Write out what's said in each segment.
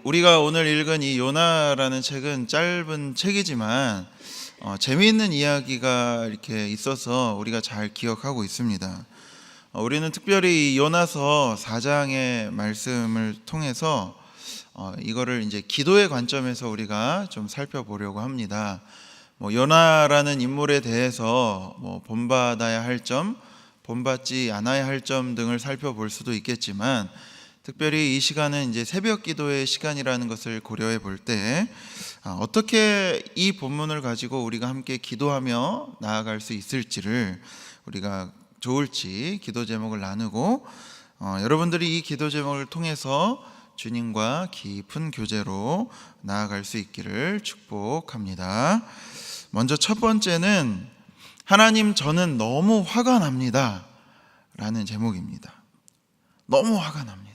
우리가 오늘 읽은 이 요나라는 책은 짧은 책이지만 재미있는 이야기가 이렇게 있어서 우리가 잘 기억하고 있습니다. 우리는 특별히 이 요나서 4장의 말씀을 통해서 이거를 이제 기도의 관점에서 우리가 좀 살펴보려고 합니다. 요나라는 인물에 대해서 본받아야 할 점, 본받지 않아야 할 점 등을 살펴볼 수도 있겠지만, 특별히 이 시간은 이제 새벽 기도의 시간이라는 것을 고려해 볼 때 어떻게 이 본문을 가지고 우리가 함께 기도하며 나아갈 수 있을지를 우리가 좋을지 기도 제목을 나누고, 여러분들이 이 기도 제목을 통해서 주님과 깊은 교제로 나아갈 수 있기를 축복합니다. 먼저 첫 번째는 하나님, 저는 너무 화가 납니다 라는 제목입니다. 너무 화가 납니다.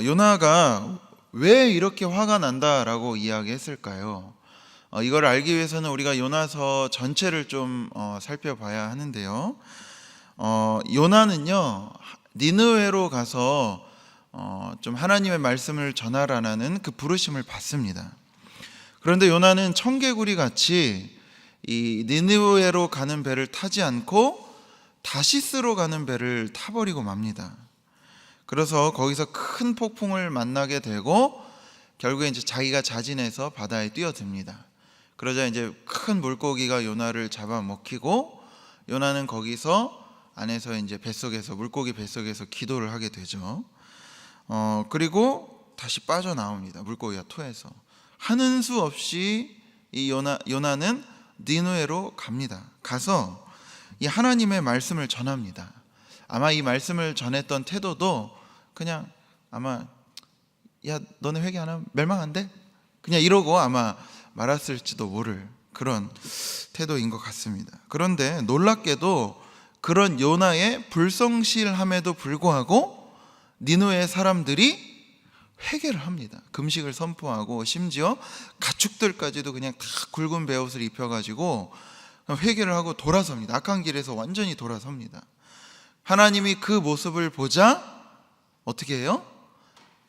요나가 왜 이렇게 화가 난다라고 이야기했을까요? 이걸 알기 위해서는 우리가 요나서 전체를 좀 살펴봐야 하는데요. 요나는요, 니느웨로 가서 좀 하나님의 말씀을 전하라는 그 부르심을 받습니다. 그런데 요나는 청개구리 같이 이 니느웨로 가는 배를 타지 않고 다시스로 가는 배를 타버리고 맙니다. 그래서 거기서 큰 폭풍을 만나게 되고 결국에 이제 자기가 자진해서 바다에 뛰어듭니다. 그러자 이제 큰 물고기가 요나를 잡아먹히고, 요나는 거기서 안에서 이제 물고기 뱃속에서 기도를 하게 되죠. 그리고 다시 빠져나옵니다. 물고기가 토해서. 하는 수 없이 이 요나는 니느웨로 갑니다. 가서 이 하나님의 말씀을 전합니다. 아마 이 말씀을 전했던 태도도 그냥 아마 야, 너네 회개 안 하면 멸망한대? 그냥 이러고 아마 말았을지도 모를 그런 태도인 것 같습니다. 그런데 놀랍게도 그런 요나의 불성실함에도 불구하고 니느웨 사람들이 회개를 합니다. 금식을 선포하고 심지어 가축들까지도 그냥 다 굵은 베옷을 입혀가지고 회개를 하고 돌아섭니다. 악한 길에서 완전히 돌아섭니다. 하나님이 그 모습을 보자 어떻게 해요?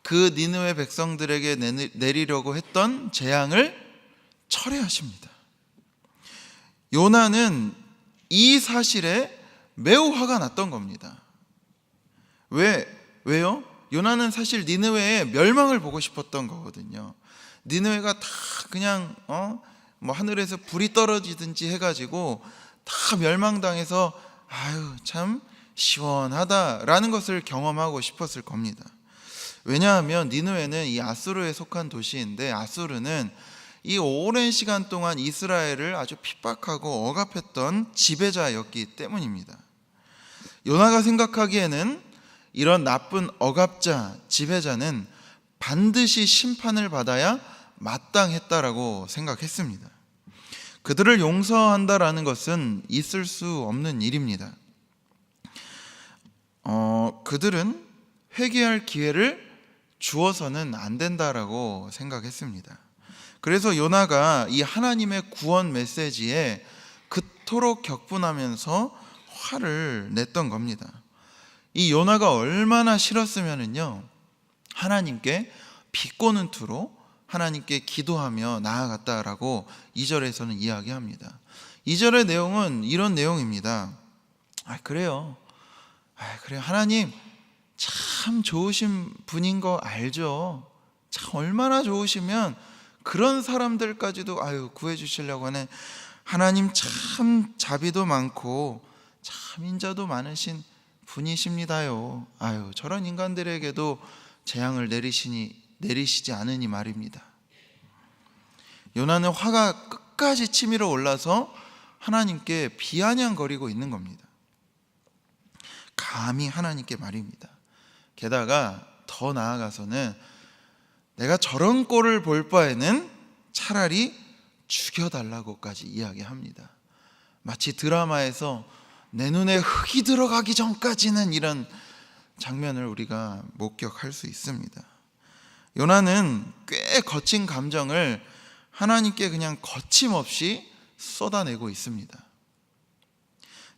그 니느웨 백성들에게 내리려고 했던 재앙을 철회하십니다. 요나는 이 사실에 매우 화가 났던 겁니다. 왜요? 요나는 사실 니느웨의 멸망을 보고 싶었던 거거든요. 니느웨가 다 그냥 하늘에서 불이 떨어지든지 해가지고 다 멸망당해서 아유 참 시원하다라는 것을 경험하고 싶었을 겁니다. 왜냐하면 니느웨는 이 아수르에 속한 도시인데, 아수르는 이 오랜 시간 동안 이스라엘을 아주 핍박하고 억압했던 지배자였기 때문입니다. 요나가 생각하기에는 이런 나쁜 억압자, 지배자는 반드시 심판을 받아야 마땅했다라고 생각했습니다. 그들을 용서한다라는 것은 있을 수 없는 일입니다. 그들은 회개할 기회를 주어서는 안 된다라고 생각했습니다. 그래서 요나가 이 하나님의 구원 메시지에 그토록 격분하면서 화를 냈던 겁니다. 이 요나가 얼마나 싫었으면은요, 하나님께 비꼬는 투로 하나님께 기도하며 나아갔다라고 2절에서는 이야기합니다. 2절의 내용은 이런 내용입니다. 그래요. 하나님 참 좋으신 분인 거 알죠. 참 얼마나 좋으시면 그런 사람들까지도 구해 주시려고 하네. 하나님 참 자비도 많고 참 인자도 많으신 분이십니다요. 저런 인간들에게도 재앙을 내리시지 않으니 말입니다. 요나는 화가 끝까지 치밀어 올라서 하나님께 비아냥거리고 있는 겁니다. 감히 하나님께 말입니다. 게다가 더 나아가서는 내가 저런 꼴을 볼 바에는 차라리 죽여달라고까지 이야기합니다. 마치 드라마에서 내 눈에 흙이 들어가기 전까지는 이런 장면을 우리가 목격할 수 있습니다. 요나는 꽤 거친 감정을 하나님께 그냥 거침없이 쏟아내고 있습니다.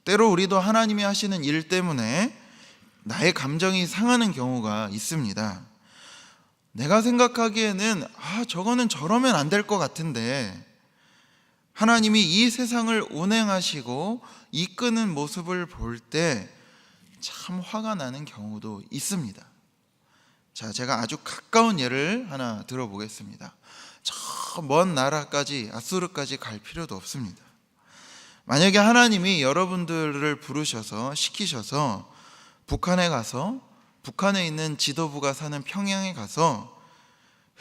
때로 우리도 하나님이 하시는 일 때문에 나의 감정이 상하는 경우가 있습니다. 내가 생각하기에는 저거는 저러면 안 될 것 같은데 하나님이 이 세상을 운행하시고 이끄는 모습을 볼 때 참 화가 나는 경우도 있습니다. 자, 제가 아주 가까운 예를 하나 들어보겠습니다. 저 먼 나라까지, 아수르까지 갈 필요도 없습니다. 만약에 하나님이 여러분들을 부르셔서 시키셔서 북한에 가서, 북한에 있는 지도부가 사는 평양에 가서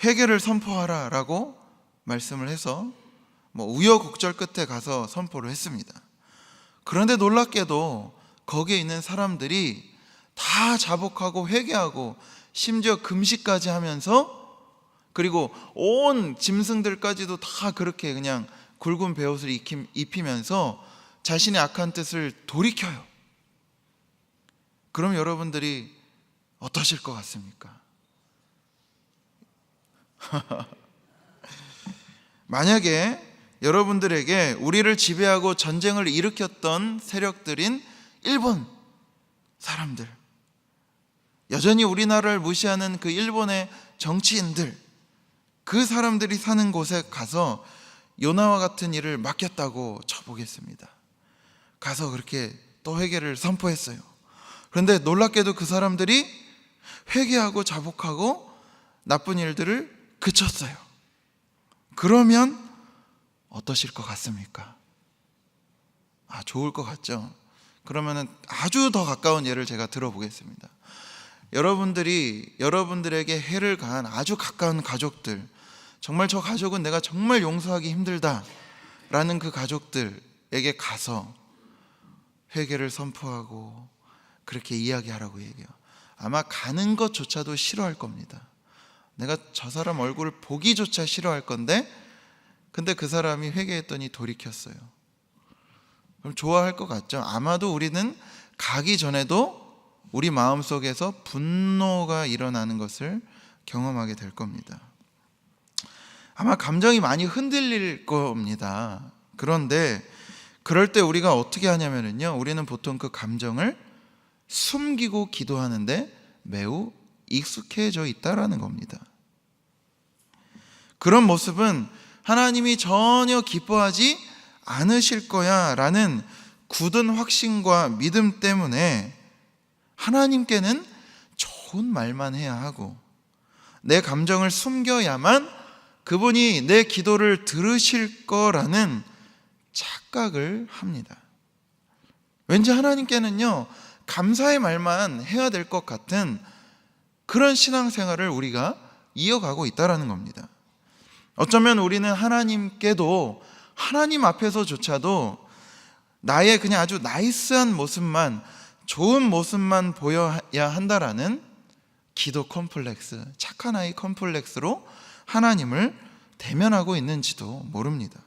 회개를 선포하라 라고 말씀을 해서 우여곡절 끝에 가서 선포를 했습니다. 그런데 놀랍게도 거기에 있는 사람들이 다 자복하고 회개하고 심지어 금식까지 하면서, 그리고 온 짐승들까지도 다 그렇게 그냥 굵은 베옷을 입히면서 자신의 악한 뜻을 돌이켜요. 그럼 여러분들이 어떠실 것 같습니까? 만약에 여러분들에게 우리를 지배하고 전쟁을 일으켰던 세력들인 일본 사람들, 여전히 우리나라를 무시하는 그 일본의 정치인들, 그 사람들이 사는 곳에 가서 요나와 같은 일을 맡겼다고 쳐보겠습니다. 가서 그렇게 또 회개를 선포했어요. 그런데 놀랍게도 그 사람들이 회개하고 자복하고 나쁜 일들을 그쳤어요. 그러면 어떠실 것 같습니까? 좋을 것 같죠? 그러면 아주 더 가까운 예를 제가 들어보겠습니다. 여러분들에게 해를 가한 아주 가까운 가족들, 정말 저 가족은 내가 정말 용서하기 힘들다 라는 그 가족들에게 가서 회개를 선포하고 그렇게 이야기하라고 얘기해요. 아마 가는 것조차도 싫어할 겁니다. 내가 저 사람 얼굴을 보기조차 싫어할 건데, 근데 그 사람이 회개했더니 돌이켰어요. 그럼 좋아할 것 같죠? 아마도 우리는 가기 전에도 우리 마음속에서 분노가 일어나는 것을 경험하게 될 겁니다. 아마 감정이 많이 흔들릴 겁니다. 그런데 그럴 때 우리가 어떻게 하냐면요, 우리는 보통 그 감정을 숨기고 기도하는데 매우 익숙해져 있다라는 겁니다. 그런 모습은 하나님이 전혀 기뻐하지 않으실 거야 라는 굳은 확신과 믿음 때문에 하나님께는 좋은 말만 해야 하고, 내 감정을 숨겨야만 그분이 내 기도를 들으실 거라는 착각을 합니다. 왠지 하나님께는요, 감사의 말만 해야 될 것 같은 그런 신앙생활을 우리가 이어가고 있다는 겁니다. 어쩌면 우리는 하나님께도, 하나님 앞에서조차도 나의 그냥 아주 나이스한 모습만, 좋은 모습만 보여야 한다라는 기도 컴플렉스, 착한 아이 컴플렉스로 하나님을 대면하고 있는지도 모릅니다.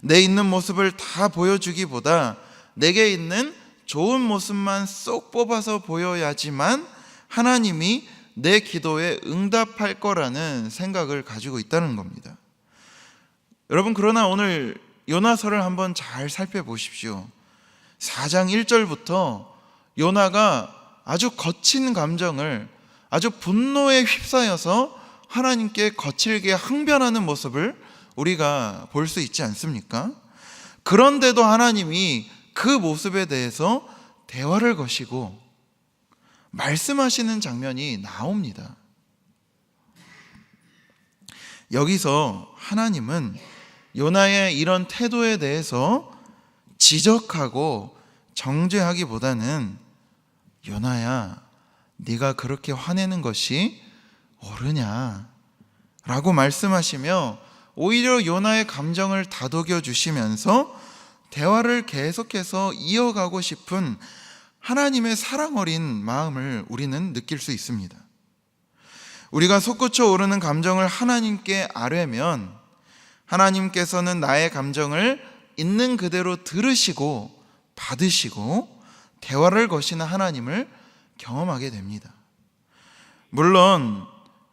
내 있는 모습을 다 보여주기보다 내게 있는 좋은 모습만 쏙 뽑아서 보여야지만 하나님이 내 기도에 응답할 거라는 생각을 가지고 있다는 겁니다. 여러분, 그러나 오늘 요나서를 한번 잘 살펴보십시오. 4장 1절부터 요나가 아주 거친 감정을, 아주 분노에 휩싸여서 하나님께 거칠게 항변하는 모습을 우리가 볼 수 있지 않습니까? 그런데도 하나님이 그 모습에 대해서 대화를 거시고 말씀하시는 장면이 나옵니다. 여기서 하나님은 요나의 이런 태도에 대해서 지적하고 정죄하기보다는, 요나야, 네가 그렇게 화내는 것이 옳으냐 라고 말씀하시며 오히려 요나의 감정을 다독여 주시면서 대화를 계속해서 이어가고 싶은 하나님의 사랑 어린 마음을 우리는 느낄 수 있습니다. 우리가 솟구쳐 오르는 감정을 하나님께 아뢰면 하나님께서는 나의 감정을 있는 그대로 들으시고 받으시고 대화를 거시는 하나님을 경험하게 됩니다. 물론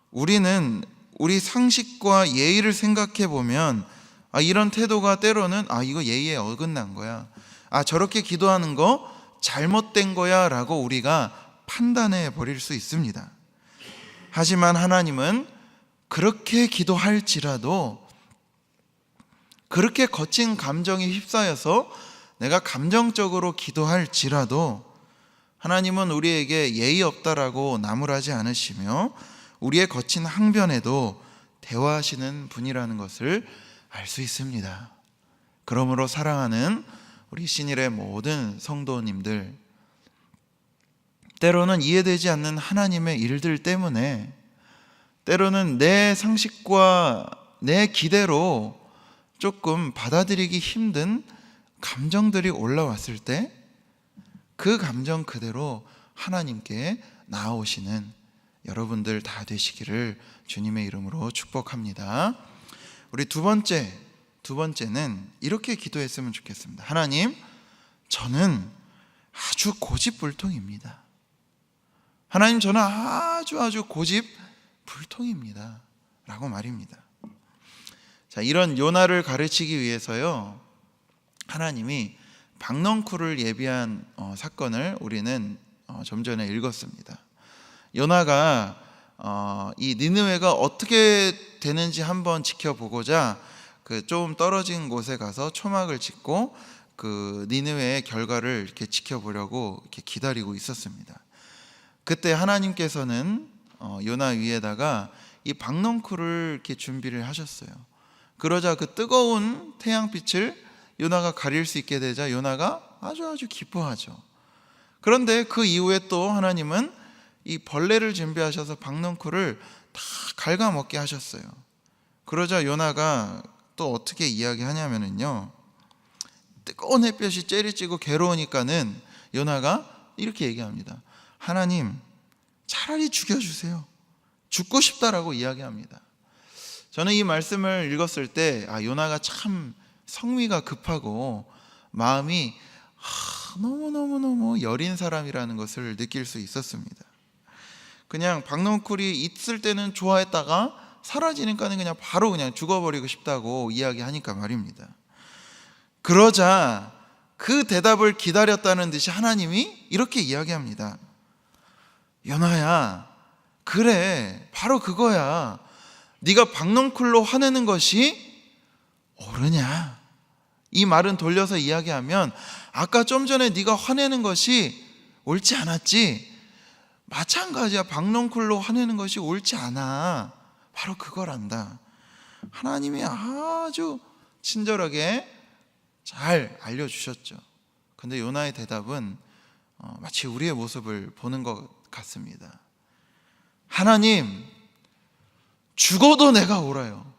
우리는 우리 상식과 예의를 생각해 보면 이런 태도가 때로는 이거 예의에 어긋난 거야, 저렇게 기도하는 거 잘못된 거야 라고 우리가 판단해 버릴 수 있습니다. 하지만 하나님은 그렇게 기도할지라도, 그렇게 거친 감정에 휩싸여서 내가 감정적으로 기도할지라도 하나님은 우리에게 예의 없다라고 나무라지 않으시며 우리의 거친 항변에도 대화하시는 분이라는 것을 알 수 있습니다. 그러므로 사랑하는 우리 신일의 모든 성도님들, 때로는 이해되지 않는 하나님의 일들 때문에, 때로는 내 상식과 내 기대로 조금 받아들이기 힘든 감정들이 올라왔을 때 그 감정 그대로 하나님께 나아오시는 여러분들 다 되시기를 주님의 이름으로 축복합니다. 우리 두 번째는 이렇게 기도했으면 좋겠습니다. 하나님, 저는 아주 고집불통입니다. 하나님, 저는 아주 고집불통입니다 라고 말입니다. 자, 이런 요나를 가르치기 위해서요, 하나님이 박넝쿨을 예비한 사건을 우리는 좀 전에 읽었습니다. 요나가 이 니느웨가 어떻게 되는지 한번 지켜보고자 그 좀 떨어진 곳에 가서 초막을 짓고 그 니느웨의 결과를 이렇게 지켜보려고 이렇게 기다리고 있었습니다. 그때 하나님께서는 요나 위에다가 이 박넝쿨을 이렇게 준비를 하셨어요. 그러자 그 뜨거운 태양빛을 요나가 가릴 수 있게 되자 요나가 아주 기뻐하죠. 그런데 그 이후에 또 하나님은 이 벌레를 준비하셔서 박넝쿨을 다 갉아먹게 하셨어요. 그러자 요나가 또 어떻게 이야기하냐면요, 뜨거운 햇볕이 째리찌고 괴로우니까는 요나가 이렇게 얘기합니다. 하나님, 차라리 죽여주세요. 죽고 싶다라고 이야기합니다. 저는 이 말씀을 읽었을 때 요나가 참 성미가 급하고 마음이 너무너무 여린 사람이라는 것을 느낄 수 있었습니다. 그냥 박넝쿨이 있을 때는 좋아했다가 사라지니까는 그냥 바로 그냥 죽어버리고 싶다고 이야기하니까 말입니다. 그러자 그 대답을 기다렸다는 듯이 하나님이 이렇게 이야기합니다. 요나야, 그래, 바로 그거야. 네가 박넝쿨로 화내는 것이 옳으냐? 이 말은 돌려서 이야기하면 아까 좀 전에 네가 화내는 것이 옳지 않았지? 마찬가지야. 박넝쿨로 화내는 것이 옳지 않아. 바로 그거란다. 하나님이 아주 친절하게 잘 알려주셨죠. 근데 요나의 대답은 마치 우리의 모습을 보는 것 같습니다. 하나님, 죽어도 내가 옳아요.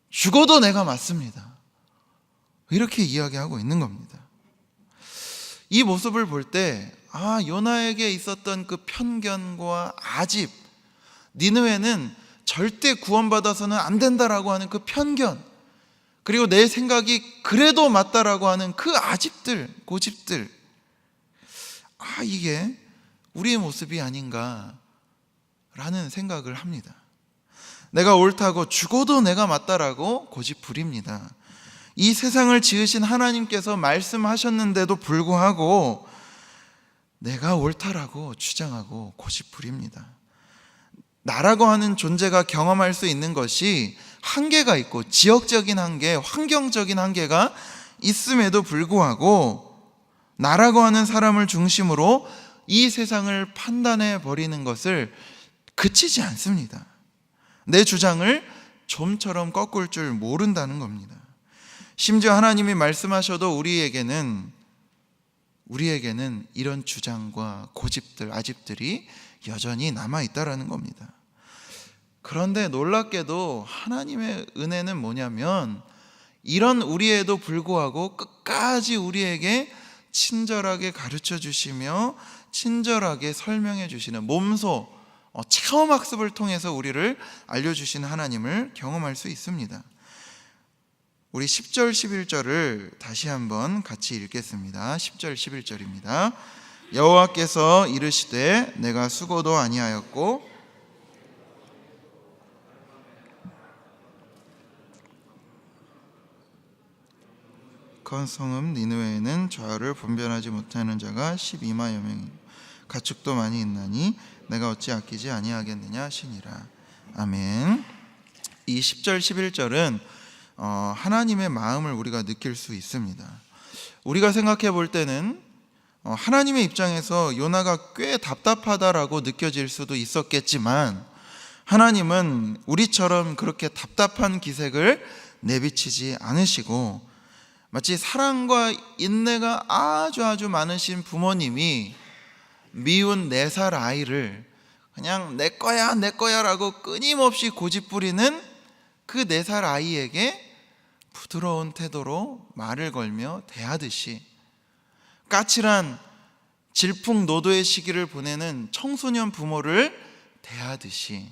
죽어도 내가 맞습니다. 이렇게 이야기하고 있는 겁니다. 이 모습을 볼 때 요나에게 있었던 그 편견과 아집, 니느웨는 절대 구원받아서는 안 된다라고 하는 그 편견, 그리고 내 생각이 그래도 맞다라고 하는 그 아집들, 고집들, 이게 우리의 모습이 아닌가라는 생각을 합니다. 내가 옳다고 죽어도 내가 맞다라고 고집 부립니다. 이 세상을 지으신 하나님께서 말씀하셨는데도 불구하고 내가 옳다라고 주장하고 고집 부립니다. 나라고 하는 존재가 경험할 수 있는 것이 한계가 있고, 지역적인 한계, 환경적인 한계가 있음에도 불구하고 나라고 하는 사람을 중심으로 이 세상을 판단해 버리는 것을 그치지 않습니다. 내 주장을 좀처럼 꺾을 줄 모른다는 겁니다. 심지어 하나님이 말씀하셔도 우리에게는 이런 주장과 고집들, 아집들이 여전히 남아있다라는 겁니다. 그런데 놀랍게도 하나님의 은혜는 뭐냐면, 이런 우리에도 불구하고 끝까지 우리에게 친절하게 가르쳐 주시며 친절하게 설명해 주시는, 몸소 체험학습을 통해서 우리를 알려주시는 하나님을 경험할 수 있습니다. 우리 10절 11절을 다시 한번 같이 읽겠습니다. 10절 11절입니다. 여호와께서 이르시되 내가 수고도 아니하였고 그 성읍 니느웨에는 좌우를 분별하지 못하는 자가 12만여 명이니 가축도 많이 있나니 내가 어찌 아끼지 아니하겠느냐 하시니라. 아멘. 이 10절 11절은 하나님의 마음을 우리가 느낄 수 있습니다. 우리가 생각해 볼 때는 하나님의 입장에서 요나가 꽤 답답하다라고 느껴질 수도 있었겠지만, 하나님은 우리처럼 그렇게 답답한 기색을 내비치지 않으시고, 마치 사랑과 인내가 아주 많으신 부모님이 미운 4살 아이를 그냥 내 거야 내 거야 라고 끊임없이 고집부리는 그 4살 아이에게 부드러운 태도로 말을 걸며 대하듯이, 까칠한 질풍노도의 시기를 보내는 청소년 부모를 대하듯이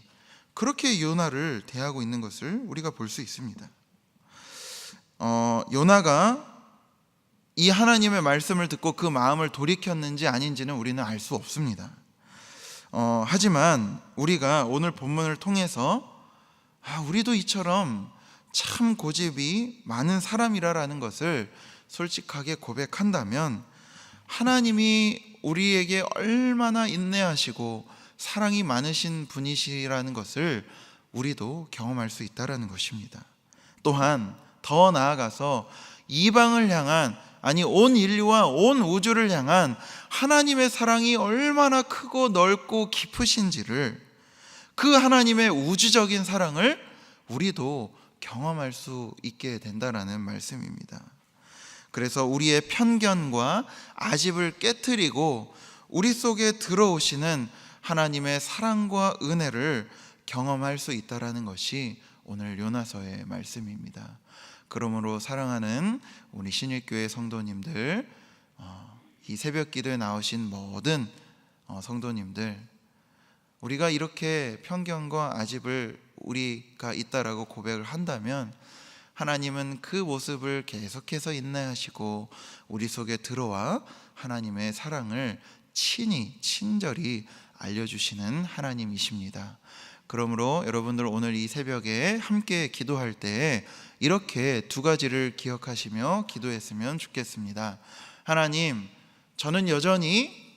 그렇게 요나를 대하고 있는 것을 우리가 볼 수 있습니다. 요나가 이 하나님의 말씀을 듣고 그 마음을 돌이켰는지 아닌지는 우리는 알 수 없습니다. 하지만 우리가 오늘 본문을 통해서 우리도 이처럼 참 고집이 많은 사람이라는 것을 솔직하게 고백한다면, 하나님이 우리에게 얼마나 인내하시고 사랑이 많으신 분이시라는 것을 우리도 경험할 수 있다는 것입니다. 또한 더 나아가서 이방을 향한, 아니 온 인류와 온 우주를 향한 하나님의 사랑이 얼마나 크고 넓고 깊으신지를, 그 하나님의 우주적인 사랑을 우리도 경험할 수 있게 된다는 말씀입니다. 그래서 우리의 편견과 아집을 깨트리고 우리 속에 들어오시는 하나님의 사랑과 은혜를 경험할 수 있다는 것이 오늘 요나서의 말씀입니다. 그러므로 사랑하는 우리 신일교회 성도님들, 이 새벽 기도에 나오신 모든 성도님들, 우리가 이렇게 편견과 아집을 우리가 있다라고 고백을 한다면, 하나님은 그 모습을 계속해서 인내하시고 우리 속에 들어와 하나님의 사랑을 친절히 알려주시는 하나님이십니다. 그러므로 여러분들 오늘 이 새벽에 함께 기도할 때 이렇게 2가지를 기억하시며 기도했으면 좋겠습니다. 하나님, 저는 여전히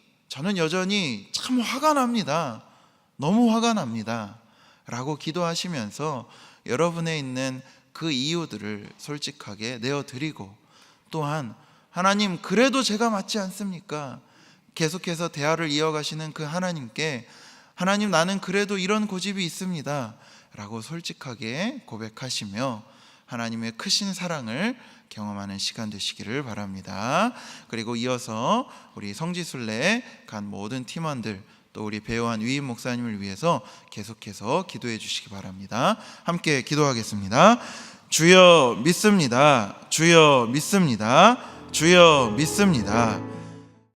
참 화가 납니다. 너무 화가 납니다 라고 기도하시면서 여러분에 있는 그 이유들을 솔직하게 내어드리고, 또한 하나님, 그래도 제가 맞지 않습니까? 계속해서 대화를 이어가시는 그 하나님께, 하나님, 나는 그래도 이런 고집이 있습니다 라고 솔직하게 고백하시며 하나님의 크신 사랑을 경험하는 시간 되시기를 바랍니다. 그리고 이어서 우리 성지순례 간 모든 팀원들, 또 우리 배우한 위임 목사님을 위해서 계속해서 기도해 주시기 바랍니다. 함께 기도하겠습니다. 주여 믿습니다. 주여 믿습니다. 주여 믿습니다.